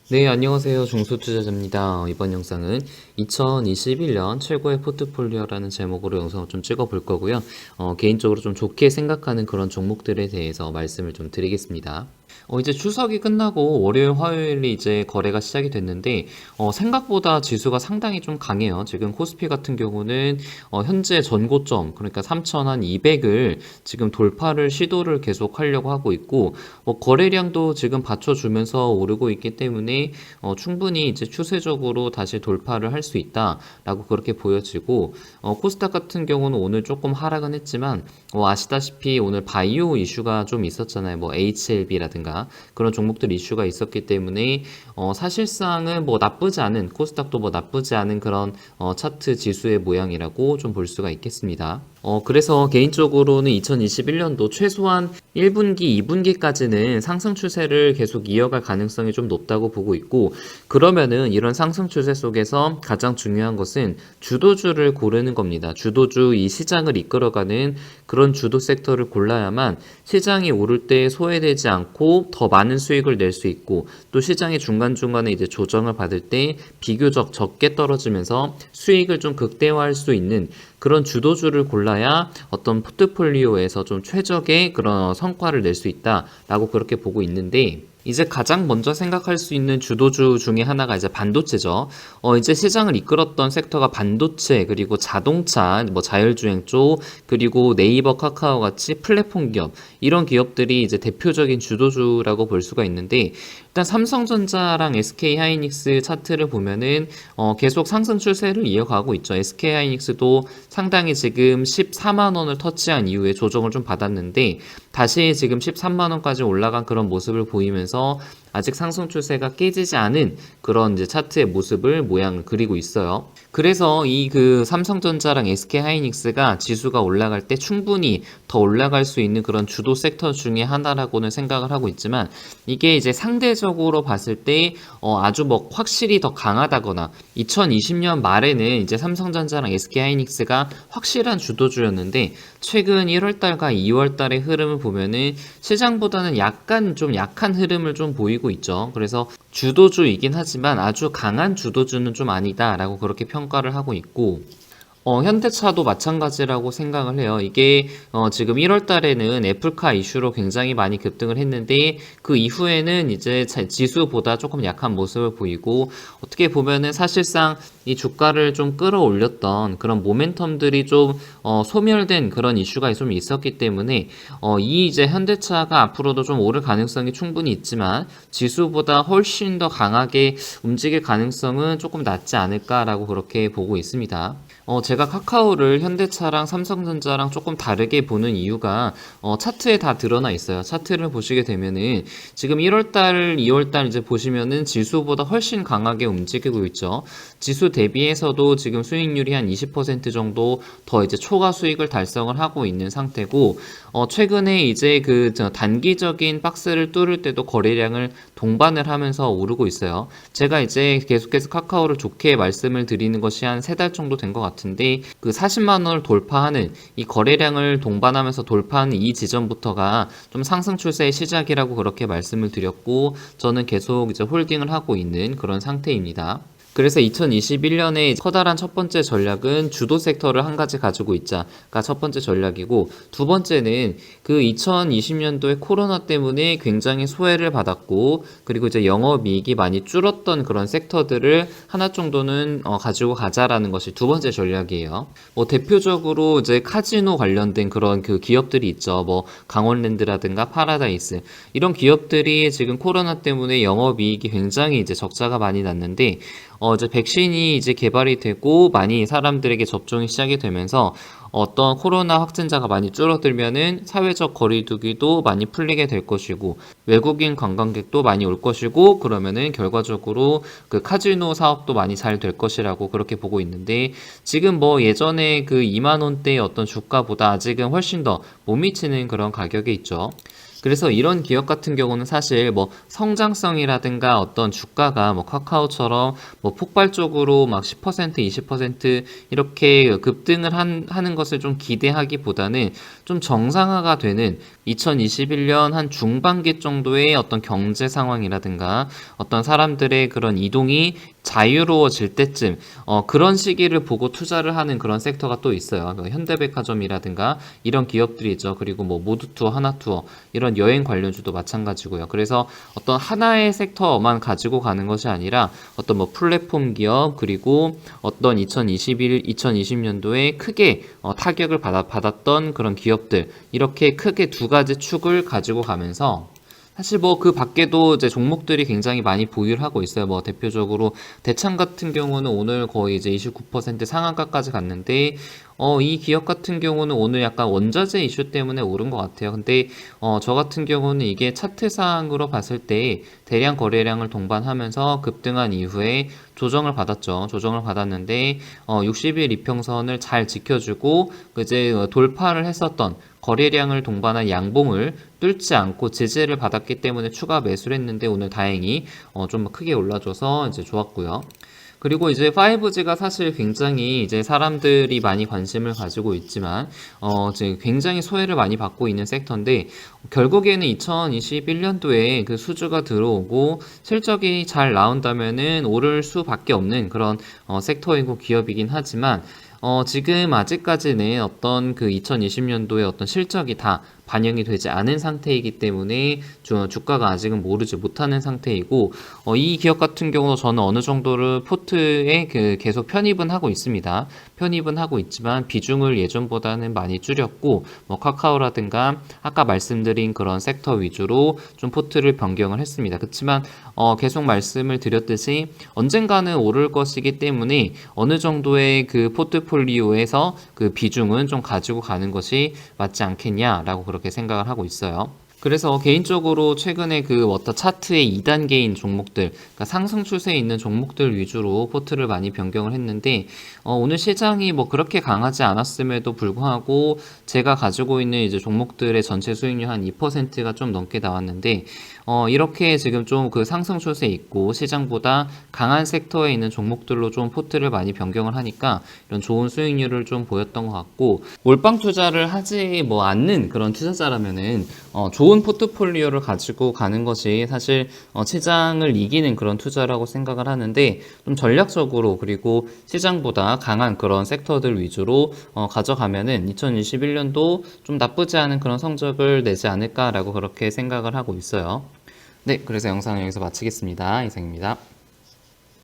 네, 안녕하세요. 중소투자자입니다. 이번 영상은 2021년 최고의 포트폴리오라는 제목으로 영상을 좀 찍어 볼 거고요. 개인적으로 좀 좋게 생각하는 그런 종목들에 대해서 말씀을 좀 드리겠습니다. 이제 추석이 끝나고 월요일, 화요일이 이제 거래가 시작이 됐는데, 생각보다 지수가 상당히 좀 강해요. 지금 코스피 같은 경우는, 현재 전고점, 그러니까 3,200을 지금 돌파를 시도를 계속 하려고 하고 있고, 거래량도 지금 받쳐주면서 오르고 있기 때문에, 충분히 이제 추세적으로 다시 돌파를 할 수 있다라고 그렇게 보여지고, 코스닥 같은 경우는 오늘 조금 하락은 했지만, 아시다시피 오늘 바이오 이슈가 좀 있었잖아요. 뭐 HLB라든가 그런 종목들 이슈가 있었기 때문에 사실상은 뭐 나쁘지 않은 코스닥도 뭐 나쁘지 않은 그런 차트 지수의 모양이라고 좀 볼 수가 있겠습니다. 그래서 개인적으로는 2021년도 최소한 1분기, 2분기까지는 상승 추세를 계속 이어갈 가능성이 좀 높다고 보고 있고, 그러면은 이런 상승 추세 속에서 가장 중요한 것은 주도주를 고르는 겁니다. 주도주, 이 시장을 이끌어가는 그런 주도 섹터를 골라야만 시장이 오를 때 소외되지 않고 더 많은 수익을 낼 수 있고, 또 시장이 중간중간에 이제 조정을 받을 때 비교적 적게 떨어지면서 수익을 좀 극대화할 수 있는 그런 주도주를 골라야 어떤 포트폴리오에서 좀 최적의 그런 성과를 낼 수 있다라고 그렇게 보고 있는데, 이제 가장 먼저 생각할 수 있는 주도주 중에 하나가 이제 반도체죠. 이제 시장을 이끌었던 섹터가 반도체, 그리고 자동차, 뭐 자율주행 쪽, 그리고 네이버, 카카오 같이 플랫폼 기업, 이런 기업들이 이제 대표적인 주도주라고 볼 수가 있는데, 일단 삼성전자랑 SK하이닉스 차트를 보면은 계속 상승 추세를 이어가고 있죠. SK하이닉스도 상당히 지금 14만 원을 터치한 이후에 조정을 좀 받았는데, 다시 지금 13만 원까지 올라간 그런 모습을 보이면서 아직 상승 추세가 깨지지 않은 그런 이제 차트의 모양을 그리고 있어요. 그래서 이 그 삼성전자랑 SK하이닉스가 지수가 올라갈 때 충분히 더 올라갈 수 있는 그런 주도 섹터 중에 하나라고는 생각을 하고 있지만, 이게 이제 상대적으로 봤을 때 아주 뭐 확실히 더 강하다거나, 2020년 말에는 이제 삼성전자랑 SK하이닉스가 확실한 주도주였는데, 최근 1월달과 2월달의 흐름을 보면은 시장보다는 약간 좀 약한 흐름을 좀 보이고 있죠. 그래서 주도주이긴 하지만 아주 강한 주도주는 좀 아니다라고 그렇게 평가를 하고 있고, 현대차도 마찬가지라고 생각을 해요. 이게 지금 1월 달에는 애플카 이슈로 굉장히 많이 급등을 했는데, 그 이후에는 이제 지수보다 조금 약한 모습을 보이고, 어떻게 보면은 사실상 이 주가를 좀 끌어올렸던 그런 모멘텀들이 좀 소멸된 그런 이슈가 좀 있었기 때문에 이 이제 현대차가 앞으로도 좀 오를 가능성이 충분히 있지만, 지수보다 훨씬 더 강하게 움직일 가능성은 조금 낮지 않을까라고 그렇게 보고 있습니다. 제가 카카오를 현대차랑 삼성전자랑 조금 다르게 보는 이유가 차트에 다 드러나 있어요. 차트를 보시게 되면은 지금 1월달, 2월달 이제 보시면은 지수보다 훨씬 강하게 움직이고 있죠. 지수 대비해서도 지금 수익률이 한 20% 정도 더 이제 초과 수익을 달성을 하고 있는 상태고, 최근에 이제 그 단기적인 박스를 뚫을 때도 거래량을 동반을 하면서 오르고 있어요. 제가 이제 계속해서 카카오를 좋게 말씀을 드리는 것이 한 3달 정도 된 것 같은데, 그 40만 원을 돌파하는 이 거래량을 동반하면서 돌파하는 이 지점부터가 좀 상승 추세의 시작이라고 그렇게 말씀을 드렸고, 저는 계속 이제 홀딩을 하고 있는 그런 상태입니다. 그래서 2021년에 커다란 첫 번째 전략은 주도 섹터를 한 가지 가지고 있자가 첫 번째 전략이고, 두 번째는 그 2020년도에 코로나 때문에 굉장히 소외를 받았고, 그리고 이제 영업이익이 많이 줄었던 그런 섹터들을 하나 정도는 가지고 가자라는 것이 두 번째 전략이에요. 뭐 대표적으로 이제 카지노 관련된 그런 그 기업들이 있죠. 뭐 강원랜드라든가 파라다이스, 이런 기업들이 지금 코로나 때문에 영업이익이 굉장히 이제 적자가 많이 났는데, 이제 백신이 이제 개발이 되고 많이 사람들에게 접종이 시작이 되면서 어떤 코로나 확진자가 많이 줄어들면은 사회적 거리두기도 많이 풀리게 될 것이고, 외국인 관광객도 많이 올 것이고, 그러면은 결과적으로 그 카지노 사업도 많이 잘 될 것이라고 그렇게 보고 있는데, 지금 뭐 예전에 그 2만 원대의 어떤 주가보다 아직은 훨씬 더 못 미치는 그런 가격에 있죠. 그래서 이런 기업 같은 경우는 사실 뭐 성장성이라든가 어떤 주가가 뭐 카카오처럼 뭐 폭발적으로 막 10%, 20% 이렇게 급등을 하는 것을 좀 기대하기보다는 좀 정상화가 되는 2021년 한 중반기 정도의 어떤 경제 상황이라든가 어떤 사람들의 그런 이동이 자유로워질 때쯤 그런 시기를 보고 투자를 하는 그런 섹터가 또 있어요. 현대백화점이라든가 이런 기업들이죠. 그리고 뭐 모두투어, 하나투어 이런 여행 관련주도 마찬가지고요. 그래서 어떤 하나의 섹터만 가지고 가는 것이 아니라 어떤 뭐 플랫폼 기업 그리고 어떤 2020년도에 크게 타격을 받았던 그런 기업들 이렇게 크게 두 가지 축을 가지고 가면서 사실 뭐 그 밖에도 이제 종목들이 굉장히 많이 보유를 하고 있어요. 뭐 대표적으로 대창 같은 경우는 오늘 거의 이제 29% 상한가까지 갔는데 이 기업 같은 경우는 오늘 약간 원자재 이슈 때문에 오른 것 같아요. 근데 저 같은 경우는 이게 차트상으로 봤을 때 대량 거래량을 동반하면서 급등한 이후에 조정을 받았죠. 조정을 받았는데 60일 이평선을 잘 지켜주고 이제 돌파를 했었던 거래량을 동반한 양봉을 뚫지 않고 제재를 받았기 때문에 추가 매수를 했는데 오늘 다행히 좀 크게 올라줘서 이제 좋았고요. 그리고 이제 5G가 사실 굉장히 이제 사람들이 많이 관심을 가지고 있지만, 이제 굉장히 소외를 많이 받고 있는 섹터인데, 결국에는 2021년도에 그 수주가 들어오고 실적이 잘 나온다면은 오를 수밖에 없는 그런 섹터이고 기업이긴 하지만, 지금 아직까지는 어떤 그 2020년도에 어떤 실적이 다 반영이 되지 않은 상태이기 때문에 주가가 아직은 오르지 못하는 상태이고 이 기업 같은 경우는 저는 어느 정도를 포트에 계속 편입은 하고 있습니다. 편입은 하고 있지만 비중을 예전보다는 많이 줄였고 뭐 카카오라든가 아까 말씀드린 그런 섹터 위주로 좀 포트를 변경을 했습니다. 그렇지만 계속 말씀을 드렸듯이 언젠가는 오를 것이기 때문에 어느 정도의 그 포트폴리오에서 그 비중은 좀 가지고 가는 것이 맞지 않겠냐라고 그렇게 생각을 하고 있어요. 그래서 개인적으로 최근에 그 워터 차트의 2단계인 종목들, 그러니까 상승 추세에 있는 종목들 위주로 포트를 많이 변경을 했는데, 오늘 시장이 뭐 그렇게 강하지 않았음에도 불구하고 제가 가지고 있는 이제 종목들의 전체 수익률 한 2%가 좀 넘게 나왔는데, 이렇게 지금 좀 그 상승 추세에 있고 시장보다 강한 섹터에 있는 종목들로 좀 포트를 많이 변경을 하니까 이런 좋은 수익률을 좀 보였던 것 같고, 몰빵 투자를 하지 뭐 않는 그런 투자자라면은 좋은 포트폴리오를 가지고 가는 것이 사실 시장을 이기는 그런 투자라고 생각을 하는데 좀 전략적으로 그리고 시장보다 강한 그런 섹터들 위주로 가져가면은 2021년도 좀 나쁘지 않은 그런 성적을 내지 않을까라고 그렇게 생각을 하고 있어요. 네, 그래서 영상을 여기서 마치겠습니다. 이상입니다.